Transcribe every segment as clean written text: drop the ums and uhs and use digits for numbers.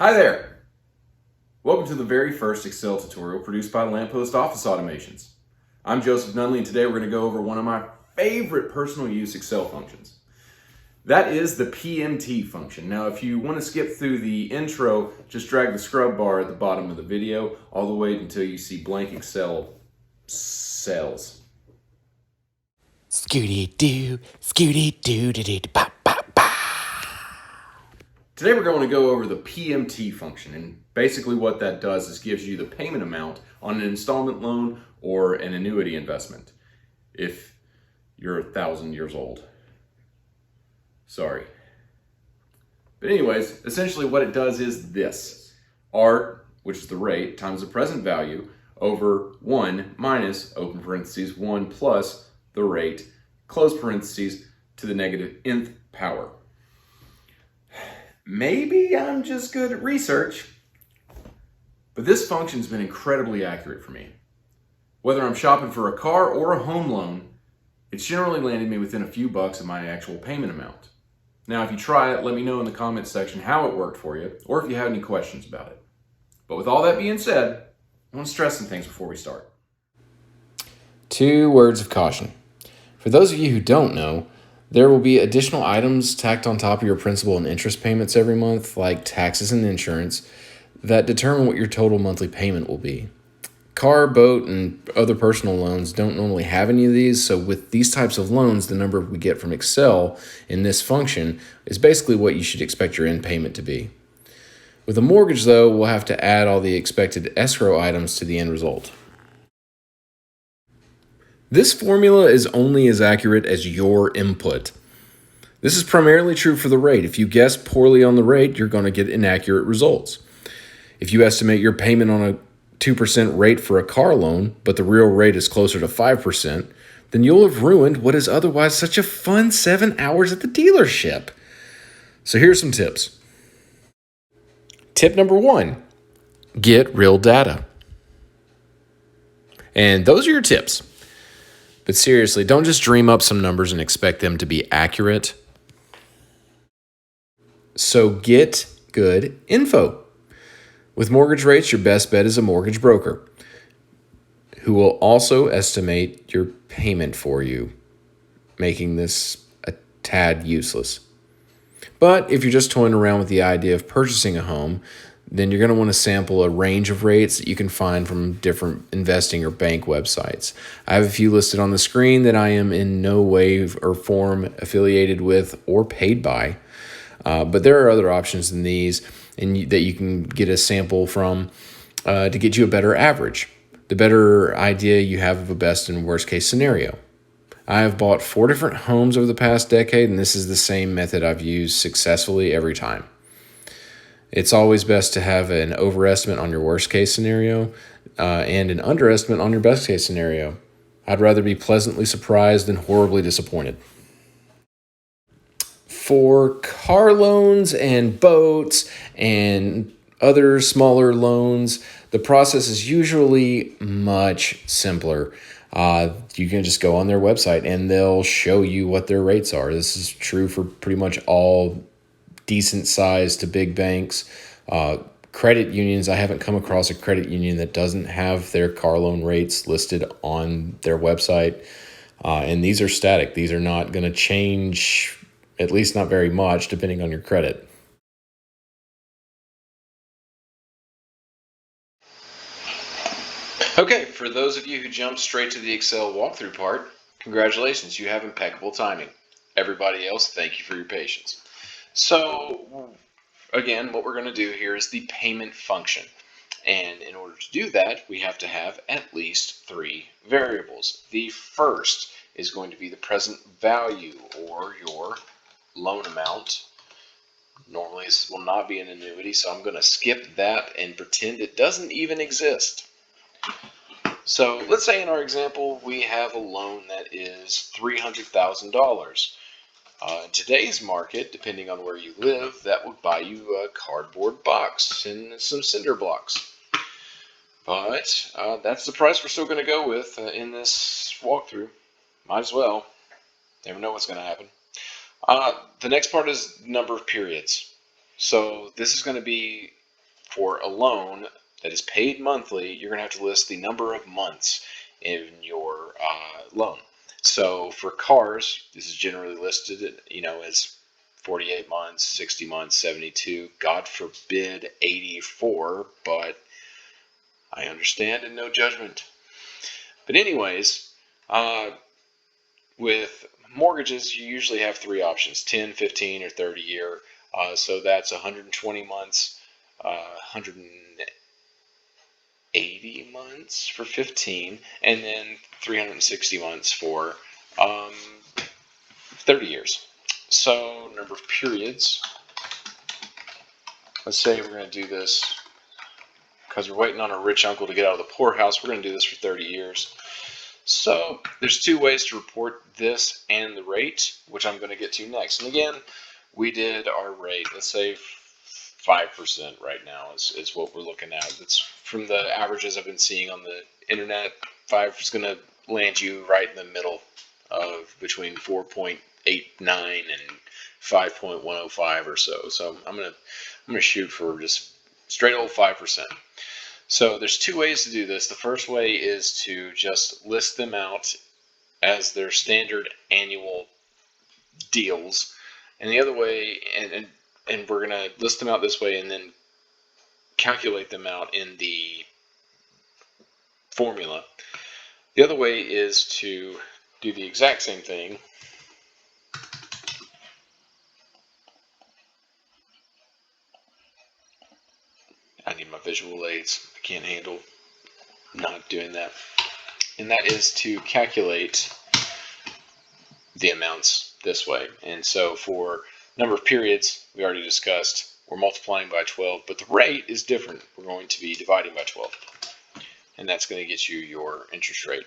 Hi there! Welcome to the very first Excel tutorial produced by Lamppost Office Automations. I'm Joseph Nunley, and today we're going to go over one of my favorite personal use Excel functions. That is the PMT function. Now, if you want to skip through the intro, just drag the scrub bar at the bottom of the video all the way until you see blank Excel cells. Scooty-doo, scooty-doo-doo-doo, ba ba ba. Today we're going to go over the PMT function, and basically what that does is gives you the payment amount on an installment loan or an annuity investment if you're 1,000 years old. Sorry. But anyways, essentially what it does is this. R, which is the rate, times the present value over 1 minus, open parentheses, 1 plus the rate, close parentheses, to the negative nth power. Maybe I'm just good at research, but this function's been incredibly accurate for me. Whether I'm shopping for a car or a home loan, it's generally landed me within a few bucks of my actual payment amount. Now, if you try it, let me know in the comments section how it worked for you, or if you have any questions about it. But with all that being said, I want to stress some things before we start. 2 words of caution. For those of you who don't know, there will be additional items tacked on top of your principal and interest payments every month, like taxes and insurance, that determine what your total monthly payment will be. Car, boat, and other personal loans don't normally have any of these, so with these types of loans, the number we get from Excel in this function is basically what you should expect your end payment to be. With a mortgage, though, we'll have to add all the expected escrow items to the end result. This formula is only as accurate as your input. This is primarily true for the rate. If you guess poorly on the rate, you're going to get inaccurate results. If you estimate your payment on a 2% rate for a car loan, but the real rate is closer to 5%, then you'll have ruined what is otherwise such a fun 7 hours at the dealership. So here's some tips. Tip number 1, get real data. And those are your tips. But seriously, don't just dream up some numbers and expect them to be accurate. So get good info. With mortgage rates, your best bet is a mortgage broker who will also estimate your payment for you, making this a tad useless. But if you're just toying around with the idea of purchasing a home, then you're going to want to sample a range of rates that you can find from different investing or bank websites. I have a few listed on the screen that I am in no way or form affiliated with or paid by. But there are other options than these that you can get a sample from to get you a better average, the better idea you have of a best and worst case scenario. I have bought 4 different homes over the past decade, and this is the same method I've used successfully every time. It's always best to have an overestimate on your worst case scenario and an underestimate on your best case scenario. I'd rather be pleasantly surprised than horribly disappointed. For car loans and boats and other smaller loans, the process is usually much simpler. You can just go on their website and they'll show you what their rates are. This is true for pretty much all decent size to big banks. Credit unions, I haven't come across a credit union that doesn't have their car loan rates listed on their website. And these are static. These are not going to change, at least not very much, depending on your credit. Okay, for those of you who jumped straight to the Excel walkthrough part, congratulations, you have impeccable timing. Everybody else, thank you for your patience. So, again, what we're going to do here is the payment function. And in order to do that, we have to have at least 3 variables. The first is going to be the present value, or your loan amount. Normally this will not be an annuity, so I'm going to skip that and pretend it doesn't even exist. So let's say in our example we have a loan that is $300,000. In today's market, depending on where you live, that would buy you a cardboard box and some cinder blocks. But that's the price we're still going to go with in this walkthrough. Might as well. Never know what's going to happen. The next part is number of periods. So this is going to be for a loan that is paid monthly, you're going to have to list the number of months in your loan. So for cars, this is generally listed, as 48 months, 60 months, 72, God forbid 84, but I understand and no judgment. But anyways, with mortgages, you usually have three options: 10, 15, or 30 year. So that's 120 months, 180 months for 15, and then 360 months for 30 years. So number of periods. Let's say we're going to do this because we're waiting on a rich uncle to get out of the poorhouse. We're going to do this for 30 years. So there's two ways to report this and the rate, which I'm going to get to next. And again, we did our rate. Let's say 5% right now is what we're looking at. It's from the averages I've been seeing on the internet. 5 is going to land you right in the middle of between 4.89 and 5.105 or so. So I'm going to shoot for just straight old 5%. So there's two ways to do this. The first way is to just list them out as their standard annual deals, and the other way, and we're going to list them out this way and then calculate them out in the formula. The other way is to do the exact same thing, I need my visual aids. I can't handle not doing that. And that is to calculate the amounts this way. And so for number of periods, we already discussed, we're multiplying by 12, but the rate is different. We're going to be dividing by 12. And that's going to get you your interest rate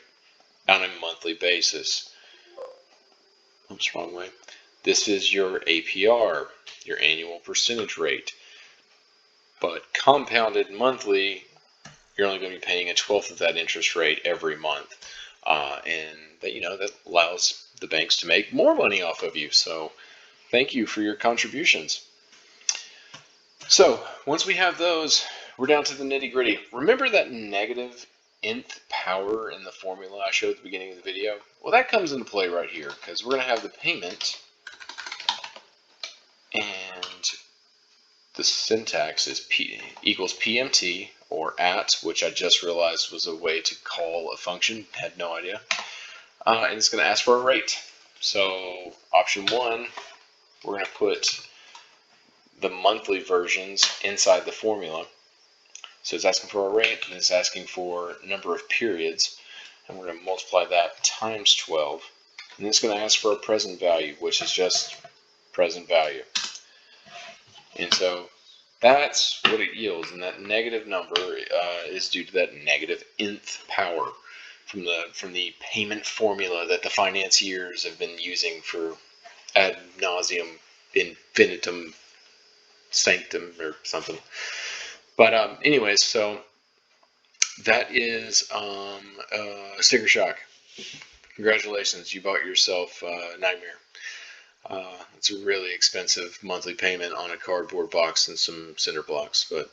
on a monthly basis. Oops, wrong way. This is your APR, your annual percentage rate. But compounded monthly, you're only going to be paying 1/12 of that interest rate every month. And that allows the banks to make more money off of you. So thank you for your contributions. So once we have those, we're down to the nitty gritty. Remember that negative nth power in the formula I showed at the beginning of the video? Well, that comes into play right here because we're going to have the payment, and the syntax is P equals PMT, or at, which I just realized was a way to call a function. Had no idea. And it's going to ask for a rate. So option 1, we're going to put the monthly versions inside the formula. So it's asking for a rate, and it's asking for number of periods, and we're going to multiply that times 12. And it's going to ask for a present value, which is just present value. And so that's what it yields, and that negative number is due to that negative nth power from the payment formula that the financiers have been using for ad nauseum, infinitum, sanctum, or something. But anyways, so that is sticker shock. Congratulations, you bought yourself Nightmare. It's a really expensive monthly payment on a cardboard box and some cinder blocks, but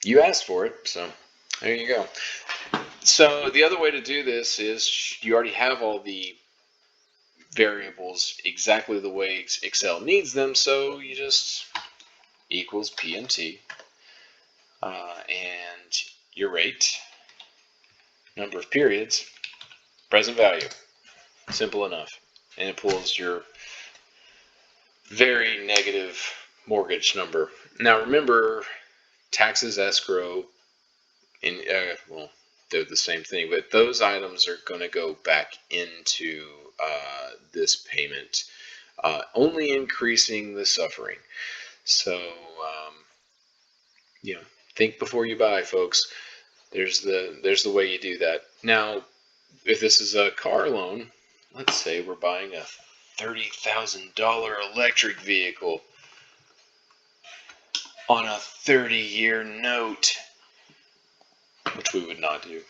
you asked for it, so there you go. So the other way to do this is you already have all the variables exactly the way Excel needs them, so you just equals PMT and your rate, number of periods, present value. Simple enough. And it pulls your very negative mortgage number. Now remember, taxes, escrow, and well, they're the same thing, but those items are going to go back into this payment, only increasing the suffering. So, think before you buy, folks. There's the way you do that. Now, if this is a car loan, let's say we're buying a $30,000 electric vehicle on a 30-year note, which we would not do.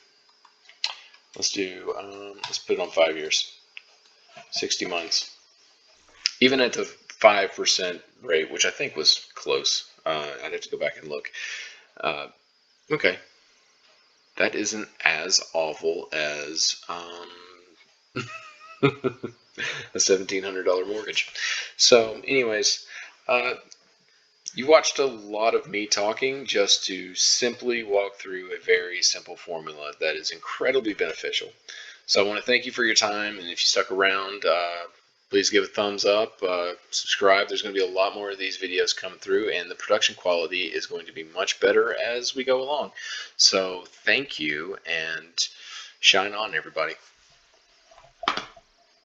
Let's put it on 5 years, 60 months. Even at the 5% rate, which I think was close, I'd have to go back and look. Okay. That isn't as awful as a $1,700 mortgage. So, anyways, you watched a lot of me talking just to simply walk through a very simple formula that is incredibly beneficial. So I want to thank you for your time, and if you stuck around, please give a thumbs up, subscribe. There's going to be a lot more of these videos come through, and the production quality is going to be much better as we go along. So thank you, and shine on, everybody.